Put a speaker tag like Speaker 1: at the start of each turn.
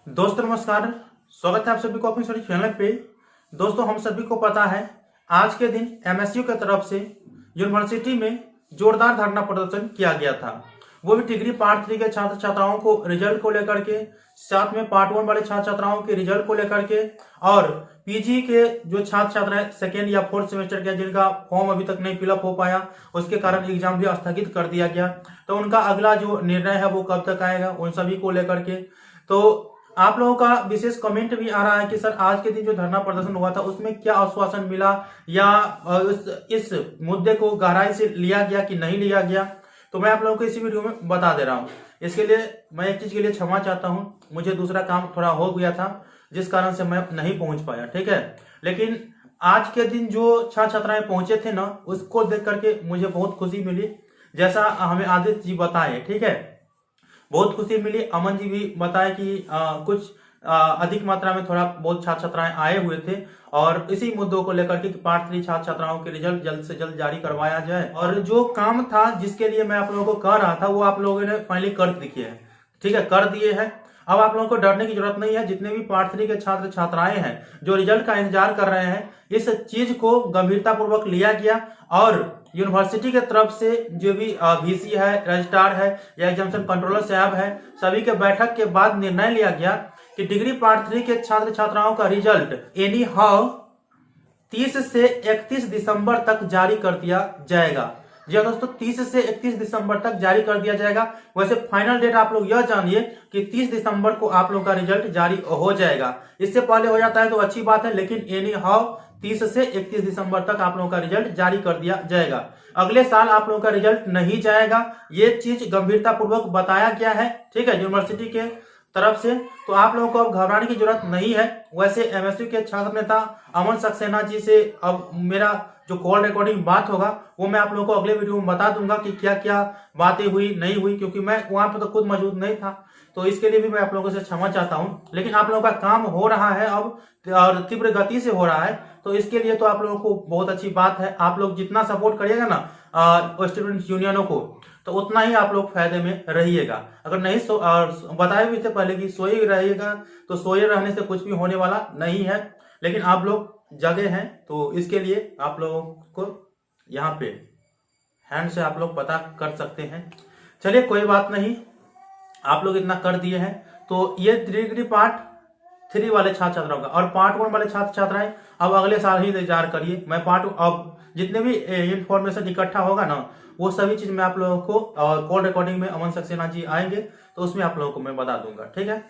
Speaker 1: दोस्तों नमस्कार। स्वागत है आप सभी को अपनी सॉरी चैनल पे। दोस्तों हम सभी को पता है आज के दिन एमएसयू की तरफ से यूनिवर्सिटी में जोरदार धरना प्रदर्शन किया गया था। वो भी डिग्री पार्ट 3 के छात्र छात्राओं को रिजल्ट को लेकर के, साथ में पार्ट 1 वाले छात्र छात्राओं के रिजल्ट को लेकर के, और पीजी के जो छात्र छात्र सेकेंड या फोर्थ सेमेस्टर के जिनका फॉर्म अभी तक नहीं फिलअप हो पाया, उसके कारण एग्जाम भी स्थगित कर दिया गया। तो उनका अगला जो निर्णय है वो कब तक आएगा, उन सभी को लेकर के तो आप लोगों का विशेष कमेंट भी आ रहा है कि सर आज के दिन जो धरना प्रदर्शन हुआ था उसमें क्या आश्वासन मिला या इस मुद्दे को गहराई से लिया गया कि नहीं लिया गया। तो मैं आप लोगों को इसी वीडियो में बता दे रहा हूं। इसके लिए मैं एक चीज के लिए क्षमा चाहता हूं, मुझे दूसरा काम थोड़ा हो गया था जिस कारण से मैं नहीं पहुंच पाया, ठीक है। लेकिन आज के दिन जो छात्र छात्राएं पहुंचे थे ना, उसको देख करके मुझे बहुत खुशी मिली, जैसा हमें आदित्य जी बताए, ठीक है। बहुत खुशी मिली। अमन जी भी बताए कि कुछ अधिक मात्रा में थोड़ा बहुत छात्र छात्राएं आए हुए थे और इसी मुद्दों को लेकर के पार्ट 3 छात्र छात्राओं के रिजल्ट जल्द से जल्द जारी करवाया जाए। और जो काम था जिसके लिए मैं आप लोगों को कह रहा था वो आप लोगों ने फाइनली कर दिए है, ठीक है, कर दिए हैं। अब आप लोगों को डरने की जरूरत नहीं है। जितने भी पार्ट 3 के छात्र छात्राएं हैं जो रिजल्ट का इंतजार कर रहे हैं, इस चीज को गंभीरता पूर्वक लिया गया और यूनिवर्सिटी के तरफ से जो भी वीसी है, रजिस्ट्रार है या एग्जामिनेशन कंट्रोलर साहब है, सभी के बैठक के बाद निर्णय लिया गया कि डिग्री पार्ट 3 के छात्र छात्राओं का रिजल्ट एनी हाउ 30 से 31 दिसंबर तक जारी कर दिया जाएगा। जी हाँ दोस्तों, 30 से 31 दिसंबर तक जारी कर दिया जाएगा। वैसे फाइनल डेट आप लोग यह जानिए कि 30 दिसंबर को आप लोग का रिजल्ट जारी हो जाएगा। इससे पहले हो जाता है तो अच्छी बात है, लेकिन एनी हाउ 30 से 31 दिसंबर तक आप लोगों का रिजल्ट जारी कर दिया जाएगा। अगले साल आप लोगों का रिजल्ट नहीं जाएगा, ये चीज गंभीरता पूर्वक बताया गया है, ठीक है, यूनिवर्सिटी के तरफ से। तो आप लोगों को अब घबराने की जरूरत नहीं है। वैसे एमएसयू के छात्र नेता अमन सक्सेना जी से अब मेरा जो कॉल रिकॉर्डिंग बात होगा वो मैं आप लोगों को अगले वीडियो में बता दूंगा कि क्या क्या बातें हुई नहीं हुई, क्योंकि मैं वहां पर तो खुद मौजूद नहीं था। तो इसके लिए भी मैं आप लोगों से क्षमा चाहता हूं। लेकिन आप लोगों का काम हो रहा है अब और तीव्र गति से हो रहा है, तो इसके लिए तो आप लोगों को बहुत अच्छी बात है। आप लोग जितना सपोर्ट करिएगा ना स्टूडेंट यूनियनों को, तो उतना ही आप लोग फायदे में रहिएगा। अगर नहीं बताए भी थे पहले कि सोए रहिएगा, तो सोए रहने से कुछ भी होने वाला नहीं है। लेकिन आप लोग जगे हैं, तो इसके लिए आप लोगों को यहाँ पे हैंड से आप लोग पता कर सकते हैं। चलिए कोई बात नहीं, आप लोग इतना कर दिए हैं। तो ये डिग्री पार्ट 3 वाले छात्र छात्राओं का और पार्ट 1 वाले छात्र छात्राएं अब अगले साल ही इंतजार करिए। मैं अब जितने भी इंफॉर्मेशन इकट्ठा होगा ना, वो सभी चीज मैं आप लोगों को कॉल रिकॉर्डिंग में अमन सक्सेना जी आएंगे तो उसमें आप लोगों को मैं बता दूंगा, ठीक है।